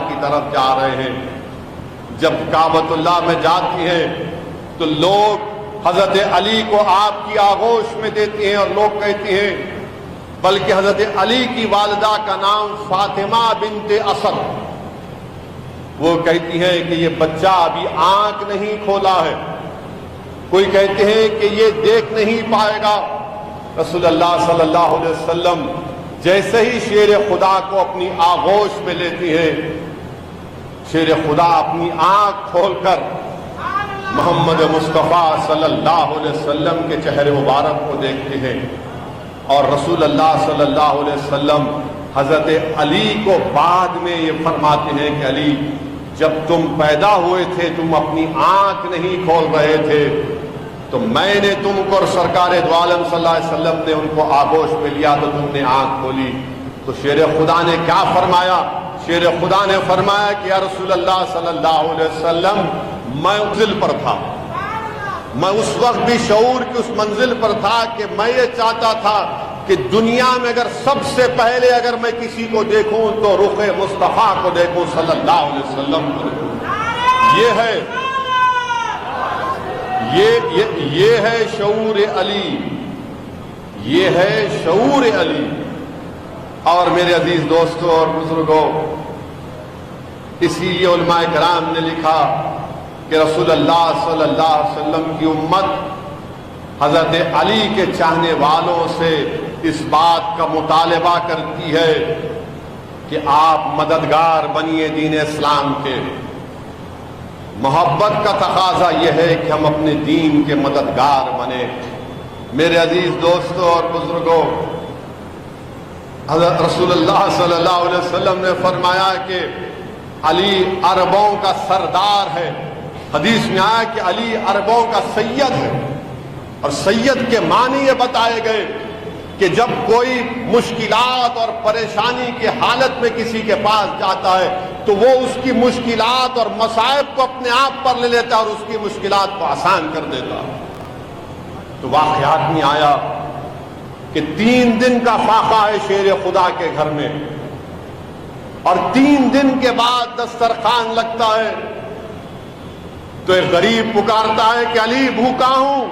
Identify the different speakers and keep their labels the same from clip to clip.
Speaker 1: کی طرف جا رہے ہیں. جب کعبۃ اللہ میں جاتی ہیں تو لوگ حضرت علی کو آپ کی آغوش میں دیتے ہیں اور لوگ کہتے ہیں، بلکہ حضرت علی کی والدہ کا نام فاطمہ بنت اسد، وہ کہتی ہیں کہ یہ بچہ ابھی آنکھ نہیں کھولا ہے. کوئی کہتے ہیں کہ یہ دیکھ نہیں پائے گا. رسول اللہ صلی اللہ علیہ وسلم جیسے ہی شیر خدا کو اپنی آغوش میں لیتی ہیں، شیر خدا اپنی آنکھ کھول کر محمد مصطفیٰ صلی اللہ علیہ وسلم کے چہرے مبارک کو دیکھتے ہیں، اور رسول اللہ صلی اللہ علیہ وسلم حضرت علی کو بعد میں یہ فرماتے ہیں کہ علی، جب تم پیدا ہوئے تھے تم اپنی آنکھ نہیں کھول رہے تھے، تو میں نے تم کو اور سرکار دو عالم صلی اللہ علیہ وسلم نے ان کو آغوش میں لیا تو تم نے آنکھ کھولی. تو شیر خدا نے کیا فرمایا؟ شیر خدا نے فرمایا کہ یا رسول اللہ صلی اللہ علیہ وسلم، میں منزل پر تھا، میں اس وقت بھی شعور کی اس منزل پر تھا کہ میں یہ چاہتا تھا کہ دنیا میں اگر سب سے پہلے اگر میں کسی کو دیکھوں تو رخ مصطفیٰ کو دیکھوں صلی اللہ علیہ وسلم کو دیکھوں. یہ ہے شعور علی، یہ ہے شعور علی. اور میرے عزیز دوستوں اور بزرگوں، اسی لیے علماء کرام نے لکھا کہ رسول اللہ صلی اللہ علیہ وسلم کی امت حضرت علی کے چاہنے والوں سے اس بات کا مطالبہ کرتی ہے کہ آپ مددگار بنیے دین اسلام کے. محبت کا تقاضا یہ ہے کہ ہم اپنے دین کے مددگار بنیں. میرے عزیز دوستوں اور بزرگوں، حضرت رسول اللہ صلی اللہ علیہ وسلم نے فرمایا کہ علی عربوں کا سردار ہے. حدیث میں آیا کہ علی عربوں کا سید ہے، اور سید کے معنی یہ بتائے گئے کہ جب کوئی مشکلات اور پریشانی کی حالت میں کسی کے پاس جاتا ہے تو وہ اس کی مشکلات اور مصائب کو اپنے آپ پر لے لیتا ہے اور اس کی مشکلات کو آسان کر دیتا. تو واقعات میں آیا کہ 3 دن کا فاقہ ہے شیر خدا کے گھر میں، اور 3 دن کے بعد دسترخوان لگتا ہے تو ایک غریب پکارتا ہے کہ علی بھوکا ہوں،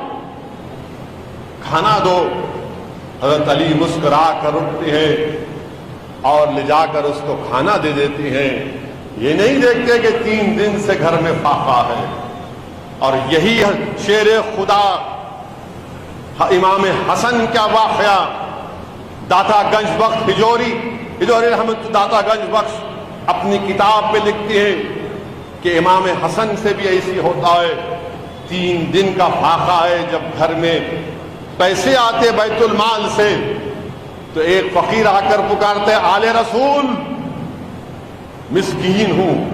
Speaker 1: کھانا دو. حضرت علی مسکرا کر اٹھتے ہیں اور لے جا کر اس کو کھانا دے دیتے ہیں. یہ نہیں دیکھتے کہ 3 دن سے گھر میں فاقہ ہے. اور یہی شیر خدا امام حسن کا واقعہ داتا گنج بخش ہجوری رحمت داتا گنج بخش اپنی کتاب میں لکھتے ہیں کہ امام حسن سے بھی ایسی ہوتا ہے. 3 دن کا فاقہ ہے. جب گھر میں پیسے آتے بیت المال سے تو ایک فقیر آ کر پکارتے آل رسول مسکین ہوں،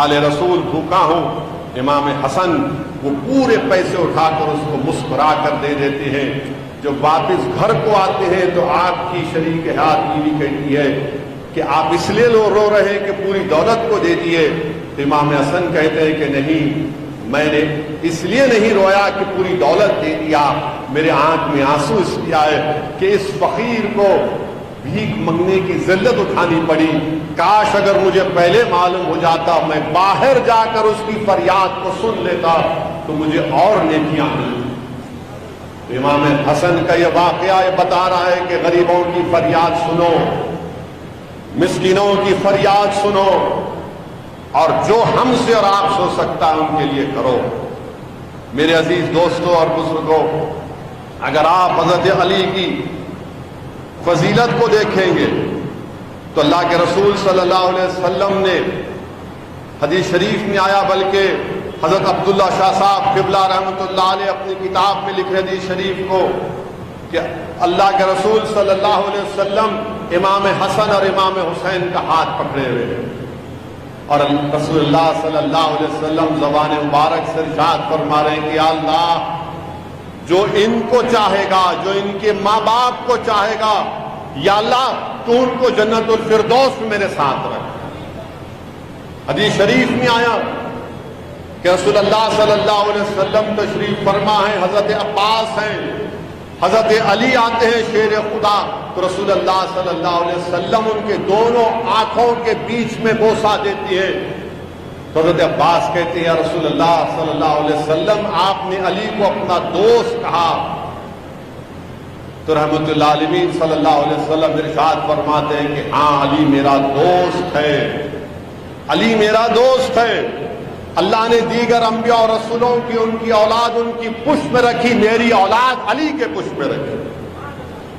Speaker 1: آل رسول بھوکا ہوں. امام حسن وہ پورے پیسے اٹھا کر اس کو مسکرا کر دے دیتے ہیں. جب واپس گھر کو آتے ہیں تو آپ کی شریک حیات بیوی کہتی ہے کہ آپ اس لیے رو رہے ہیں کہ پوری دولت کو دے دیے. تو امام حسن کہتے ہیں کہ نہیں، میں نے اس لیے نہیں رویا کہ پوری دولت دے دیا، میرے آنکھ میں آنسو اس لیے آئے کہ اس فقیر کو بھیک منگنے کی ذلت اٹھانی پڑی. کاش اگر مجھے پہلے معلوم ہو جاتا، میں باہر جا کر اس کی فریاد کو سن لیتا تو مجھے اور نیکیاں ملتی. امام حسن کا یہ واقعہ یہ بتا رہا ہے کہ غریبوں کی فریاد سنو، مسکینوں کی فریاد سنو، اور جو ہم سے اور آپ سے ہو سکتا ہے ان کے لیے کرو. میرے عزیز دوستوں اور بزرگوں، اگر آپ حضرت علی کی فضیلت کو دیکھیں گے تو اللہ کے رسول صلی اللہ علیہ وسلم نے حدیث شریف میں آیا، بلکہ حضرت عبداللہ شاہ صاحب قبلہ رحمۃ اللہ علیہ اپنی کتاب میں لکھ رہے حدیث شریف کو کہ اللہ کے رسول صلی اللہ علیہ وسلم امام حسن اور امام حسین کا ہاتھ پکڑے ہوئے ہیں، اور رسول اللہ صلی اللہ علیہ وسلم زبان مبارک سے ارشاد فرما رہے ہیں کہ یا اللہ، جو ان کو چاہے گا، جو ان کے ماں باپ کو چاہے گا، یا اللہ تو ان کو جنت الفردوس میں میرے ساتھ رکھ. حدیث شریف میں آیا کہ رسول اللہ صلی اللہ علیہ وسلم تشریف فرما ہے، حضرت عباس ہیں، حضرت علی آتے ہیں شیر خدا، تو رسول اللہ صلی اللہ علیہ وسلم ان کے دونوں آنکھوں کے بیچ میں بوسہ دیتی ہے. تو حضرت عباس کہتے ہیں یا رسول اللہ صلی اللہ علیہ وسلم آپ نے علی کو اپنا دوست کہا. تو رحمت اللہ علیہ صلی اللہ علیہ وسلم ارشاد فرماتے ہیں کہ ہاں علی میرا دوست ہے، علی میرا دوست ہے. اللہ نے دیگر انبیاء اور رسولوں کی ان کی اولاد ان کی پشت میں رکھی، میری اولاد علی کے پشت میں رکھی.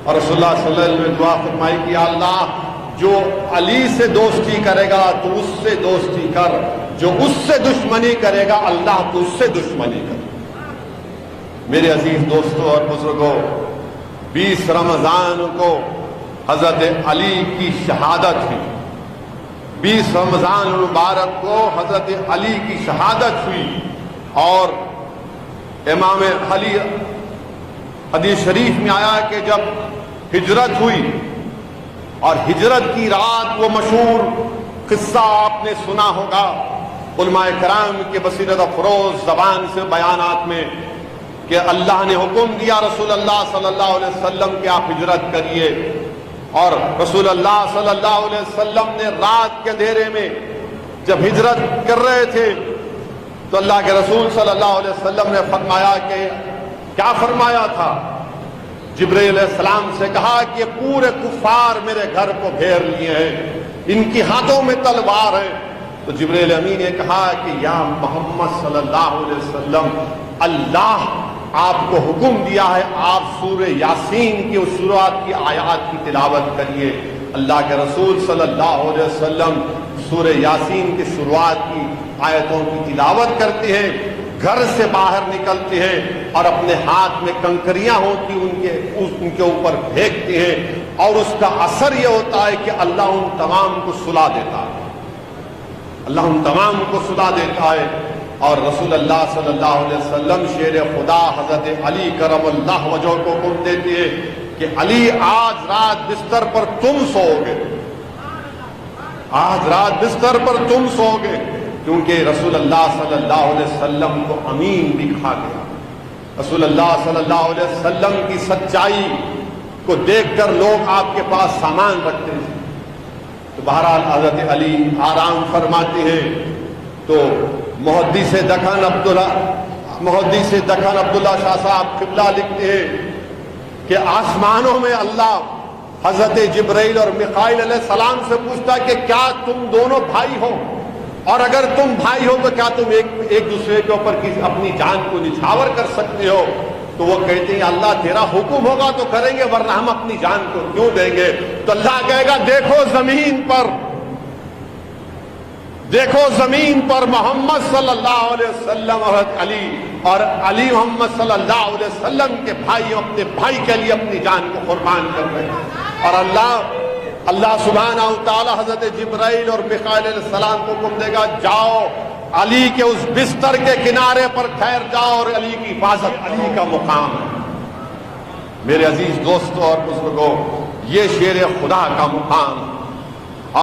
Speaker 1: اور رسول اللہ صلی اللہ علیہ وسلم نے دعا فرمائی کہ یا اللہ جو علی سے دوستی کرے گا تو اس سے دوستی کر، جو اس سے دشمنی کرے گا اللہ تو اس سے دشمنی کر. میرے عزیز دوستوں اور بزرگوں، 20 رمضان کو حضرت علی کی شہادت ہوئی. 20 رمضان المبارک کو حضرت علی کی شہادت ہوئی. اور امام علی حدیث شریف میں آیا کہ جب ہجرت ہوئی اور ہجرت کی رات، وہ مشہور قصہ آپ نے سنا ہوگا علماء کرام کے بصیرت افروز زبان سے بیانات میں، کہ اللہ نے حکم دیا رسول اللہ صلی اللہ علیہ وسلم کہ آپ ہجرت کریے. اور رسول اللہ صلی اللہ علیہ وسلم نے رات کے اندھیرے میں جب ہجرت کر رہے تھے تو اللہ کے رسول صلی اللہ علیہ وسلم نے فرمایا کہ کیا فرمایا تھا؟ جبرائیل علیہ السلام سے کہا کہ پورے کفار میرے گھر کو گھیر لیے ہیں، ان کی ہاتھوں میں تلوار ہے. تو جبرائیل امین نے کہا کہ یا محمد صلی اللہ علیہ وسلم، اللہ آپ کو حکم دیا ہے آپ سورہ یاسین کی اس سورات کی آیات کی تلاوت کریے. اللہ کے رسول صلی اللہ علیہ وسلم سورہ یاسین کی شروعات کی آیتوں کی تلاوت کرتے ہیں، گھر سے باہر نکلتے ہیں اور اپنے ہاتھ میں کنکریاں ہوتی ان کے اوپر پھینکتے ہیں، اور اس کا اثر یہ ہوتا ہے کہ اللہ ان تمام کو سلا دیتا ہے، اللہ ان تمام کو سلا دیتا ہے. اور رسول اللہ صلی اللہ علیہ وسلم شیر خدا حضرت علی کرم اللہ وجہ کو حکم دیتے ہیں کہ علی آج رات بستر پر تم سو گے، آج رات بستر پر تم سو گے، کیونکہ رسول اللہ صلی اللہ علیہ وسلم کو امین بھی کہا گیا. رسول اللہ صلی اللہ علیہ وسلم کی سچائی کو دیکھ کر لوگ آپ کے پاس سامان رکھتے تھے. تو بہرحال حضرت علی آرام فرماتے ہیں. تو محدث دکن عبداللہ شاہ صاحب قبلہ لکھتے ہیں کہ آسمانوں میں اللہ حضرت جبرائیل اور میکائیل علیہ السلام سے پوچھتا کہ کیا تم دونوں بھائی ہو، اور اگر تم بھائی ہو تو کیا تم ایک دوسرے کے اوپر اپنی جان کو نچھاور کر سکتے ہو؟ تو وہ کہتے ہیں اللہ تیرا حکم ہوگا تو کریں گے، ورنہ ہم اپنی جان کو کیوں دیں گے؟ تو اللہ کہے گا دیکھو زمین پر محمد صلی اللہ علیہ وسلم اور علی، اور علی محمد صلی اللہ علیہ وسلم کے بھائی اپنے بھائی کے لیے اپنی جان کو قربان کر رہے ہیں. اور اللہ سبحانہ وتعالی حضرت جبرائیل اور میکائیل علیہ السلام کو حکم دے گا جاؤ علی کے اس بستر کے کنارے پر ٹھہر جاؤ، اور علی کی حفاظت علی کا مقام ہے. میرے عزیز دوستوں اور بزرگوں، یہ شیر خدا کا مقام